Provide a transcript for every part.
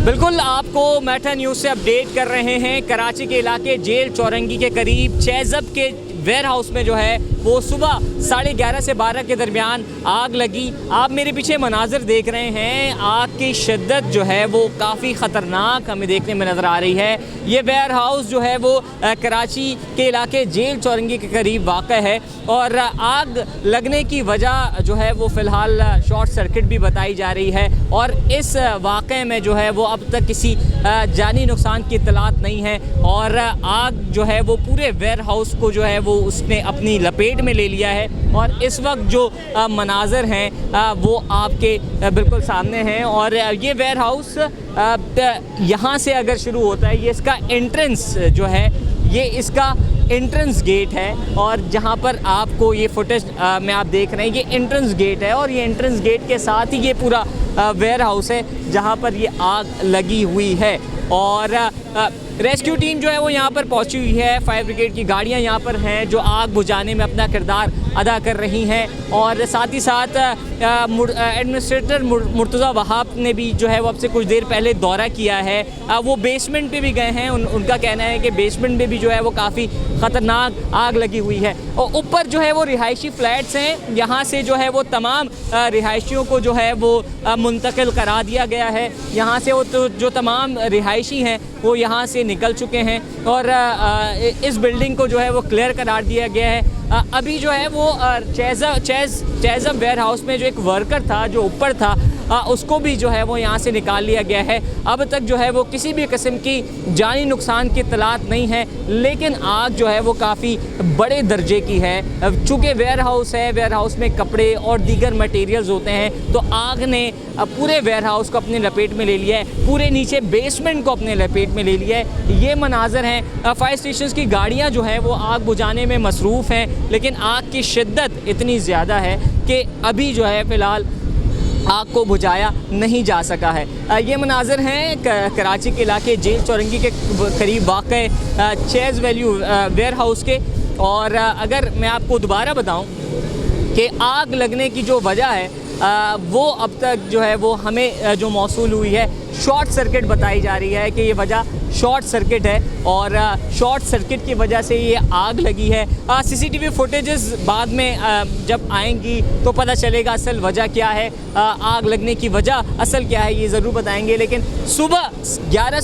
बिल्कुल आपको मैठा न्यूज़ से अपडेट कर रहे हैं। कराची के इलाके जेल चौरंगी के करीब चेज़ब के वेयर हाउस में जो है वो सुबह 11:30 से 12 के दरमियान आग लगी। आप मेरे पीछे मनाज़र देख रहे हैं, आग की शिद्दत जो है वो काफ़ी ख़तरनाक हमें देखने में नज़र आ रही है। ये वेयर हाउस जो है वो कराची के इलाके जेल चौरंगी के करीब वाक़ है और आग लगने की वजह जो है वो फ़िलहाल शॉर्ट सर्किट भी बताई जा रही है और इस वाक़े में जो है वो अब तक किसी जानी नुकसान की इत्तलात नहीं है और आग जो है वो पूरे वेयर हाउस को जो है वो उसने अपनी लपेट में ले लिया है और इस वक्त जो मनाज़र हैं वो आपके बिल्कुल सामने हैं। और ये वेयर हाउस यहाँ से अगर शुरू होता है, ये इसका एंट्रेंस जो है ये इसका एंट्रेंस गेट है और जहाँ पर आपको ये फुटेज में आप देख रहे हैं ये एंट्रेंस गेट है और ये एंट्रेंस गेट के साथ ही ये पूरा वेयर हाउस है जहाँ पर ये आग लगी हुई है। और रेस्क्यू टीम जो है वो यहाँ पर पहुँची हुई है। फायर ब्रिगेड की गाड़ियाँ यहाँ पर हैं जो आग बुझाने में अपना किरदार अदा कर रही हैं और साथ ही साथ एडमिनिस्ट्रेटर मुर्तज़ा वहाब ने भी जो है वो अब से कुछ देर पहले दौरा किया है। वो बेसमेंट पे भी गए हैं। उनका कहना है कि बेसमेंट में भी जो है वो काफ़ी ख़तरनाक आग लगी हुई है और ऊपर जो है वो रिहायशी फ्लैट्स हैं, यहाँ से जो है वो तमाम रिहायशियों को जो है वो मुंतकिल करा दिया गया है। यहाँ से वो तो जो तमाम रिहायशी हैं वो यहाँ से निकल चुके हैं और इस बिल्डिंग को जो है वो क्लियर करार दिया गया है। अभी जो है वो चेज़ब वेयर हाउस में जो एक वर्कर था जो ऊपर था उसको भी जो है वो यहाँ से निकाल लिया गया है। अब तक जो है वो किसी भी किस्म की जानी नुकसान की इत्तलात नहीं है, लेकिन आग जो है वो काफ़ी बड़े दर्जे की है। चूँकि वेयर हाउस है, वेयर हाउस में कपड़े और दीगर मटेरियल्स होते हैं तो आग ने पूरे वेयर हाउस को अपने लपेट में ले लिया है, पूरे नीचे बेसमेंट को अपने लपेट में ले लिया है। ये मनाज़र हैं। फायर स्टेशन की गाड़ियाँ जो हैं वो आग बुझाने में मसरूफ़ हैं, लेकिन आग की शिद्दत इतनी ज़्यादा है कि अभी जो है फ़िलहाल आग को बुझाया नहीं जा सका है। ये मनाज़र हैं कराची के इलाके जेल चौरंगी के करीब वाक़ चेज़ वैल्यू वेयर हाउस के। और अगर मैं आपको दोबारा बताऊं कि आग लगने की जो वजह है वो अब तक जो है वो हमें जो मौसूल हुई है शॉर्ट सर्किट बताई जा रही है कि ये वजह शॉर्ट सर्किट है और शॉर्ट सर्किट की वजह से ये आग लगी है। सीसीटीवी फुटेजेस बाद में जब आएंगी तो पता चलेगा असल वजह क्या है, आग लगने की वजह असल क्या है, ये ज़रूर बताएंगे। लेकिन सुबह 11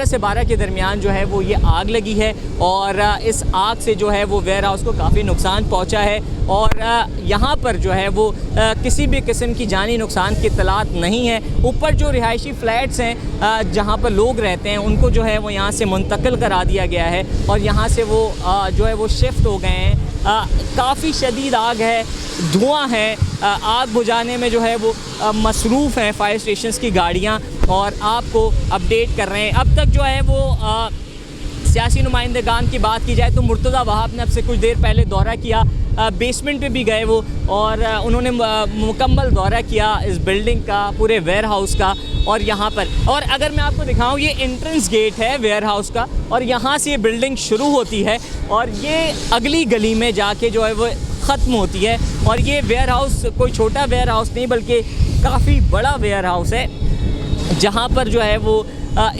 से 12 के दरमियान जो है वो ये आग लगी है और इस आग से जो है वो वेयर हाउस को काफ़ी नुकसान पहुँचा है और यहाँ पर जो है वो किसी भी किस्म की जानी नुकसान की इत्तलात नहीं है। ऊपर जो रिहायशी फ्लैट्स हैं जहाँ पर लोग रहते हैं उनको जो है वो यहाँ से मुंतकिल करा दिया गया है और यहाँ से वो जो है वो शिफ्ट हो गए हैं। काफ़ी शदीद आग है, धुआं है, आग बुझाने में जो है वो मसरूफ़ हैं फायर स्टेशंस की गाड़ियाँ और आपको अपडेट कर रहे हैं। अब तक जो है वो सियासी नुमाइंदगान की बात की जाए तो मुर्तज़ा वहाब ने अब से कुछ देर पहले दौरा किया, बेसमेंट पे भी गए वो और उन्होंने मुकम्मल दौरा किया इस बिल्डिंग का, पूरे वेयर हाउस का। और यहाँ पर और अगर मैं आपको दिखाऊं ये एंट्रेंस गेट है वेयर हाउस का और यहाँ से ये बिल्डिंग शुरू होती है और ये अगली गली में जाके जो है वो ख़त्म होती है। और ये वेयर हाउस कोई छोटा वेयर हाउस नहीं बल्कि काफ़ी बड़ा वेयर हाउस है जहाँ पर जो है वो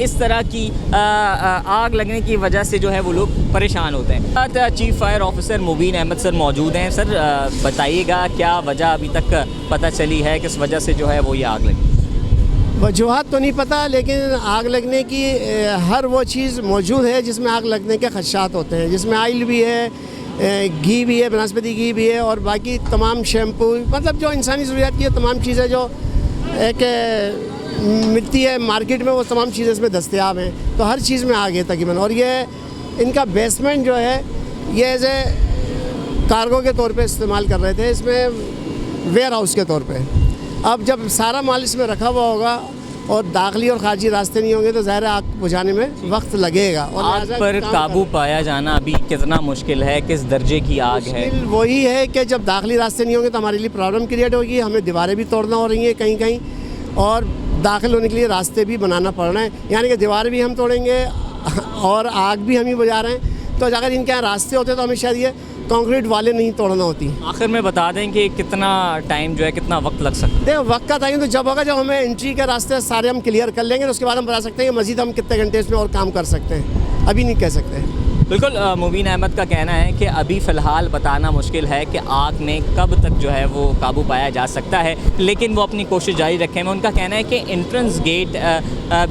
इस तरह की आग लगने की वजह से जो है वो लोग परेशान होते हैं। चीफ फायर ऑफिसर मुबीन अहमद सर मौजूद हैं। सर बताइएगा क्या वजह अभी तक पता चली है, किस वजह से जो है वो ये आग लगी? वजूहत तो नहीं पता, लेकिन आग लगने की हर वो चीज़ मौजूद है जिसमें आग लगने के खदशात होते हैं, जिसमें ऑयल भी है, घी भी है, बनस्पति घी भी है और बाकी तमाम शैम्पू, मतलब जो इंसानी ज़रूरियात की तमाम चीज़ें जो एक मिलती है मार्केट में वो तमाम चीज़ें इसमें दस्तयाब हैं। तो हर चीज़ में आग है तकरीबन। और ये इनका बेसमेंट जो है ये एज ए कार्गो के तौर पे इस्तेमाल कर रहे थे, इसमें वेयर हाउस के तौर पे। अब जब सारा माल इसमें रखा हुआ होगा और दाखिली और खारजी रास्ते नहीं होंगे तो ज़ाहिर आग बुझाने में वक्त लगेगा। और आग पर काबू पाया जाना अभी कितना मुश्किल है, किस दर्जे की आग है? वही है कि जब दाखिली रास्ते नहीं होंगे तो हमारे लिए प्रॉब्लम क्रिएट होगी, हमें दीवारें भी तोड़ना हो रही हैं कहीं कहीं और दाखिल होने के लिए रास्ते भी बनाना पड़ रहे हैं, यानी कि दीवार भी हम तोड़ेंगे और आग भी हम ही बुझा रहे हैं। तो अगर इनके यहाँ रास्ते होते तो हमें शायद ये कंक्रीट वाले नहीं तोड़ना होती। आखिर में बता दें कि कितना टाइम जो है, कितना वक्त लग सकता है? देखो वक्त का टाइम तो जब होगा, जब हमें एंट्री के रास्ते सारे हम क्लियर कर लेंगे, तो उसके बाद हम बता सकते हैं कि मज़ीद हम कितने घंटे इसमें और काम कर सकते हैं, अभी नहीं कह सकते। बिल्कुल, मुबीन अहमद का कहना है कि अभी फ़िलहाल बताना मुश्किल है कि आग में कब तक जो है वो काबू पाया जा सकता है, लेकिन वो अपनी कोशिश जारी रखे में। उनका कहना है कि एंट्रेंस गेट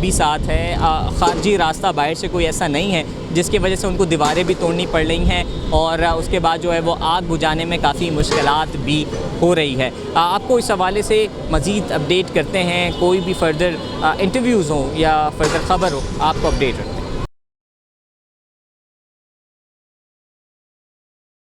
भी साथ है, ख़ारजी रास्ता बाहर से कोई ऐसा नहीं है जिसकी वजह से उनको दीवारें भी तोड़नी पड़ रही हैं, और उसके बाद जो है वो आग बुझाने में काफ़ी मुश्किलात भी हो रही है। आपको इस हवाले से मज़ीद अपडेट करते हैं, कोई भी फर्दर इंटरव्यूज़ हो या फर्दर ख़बर हो आपको अपडेट हो।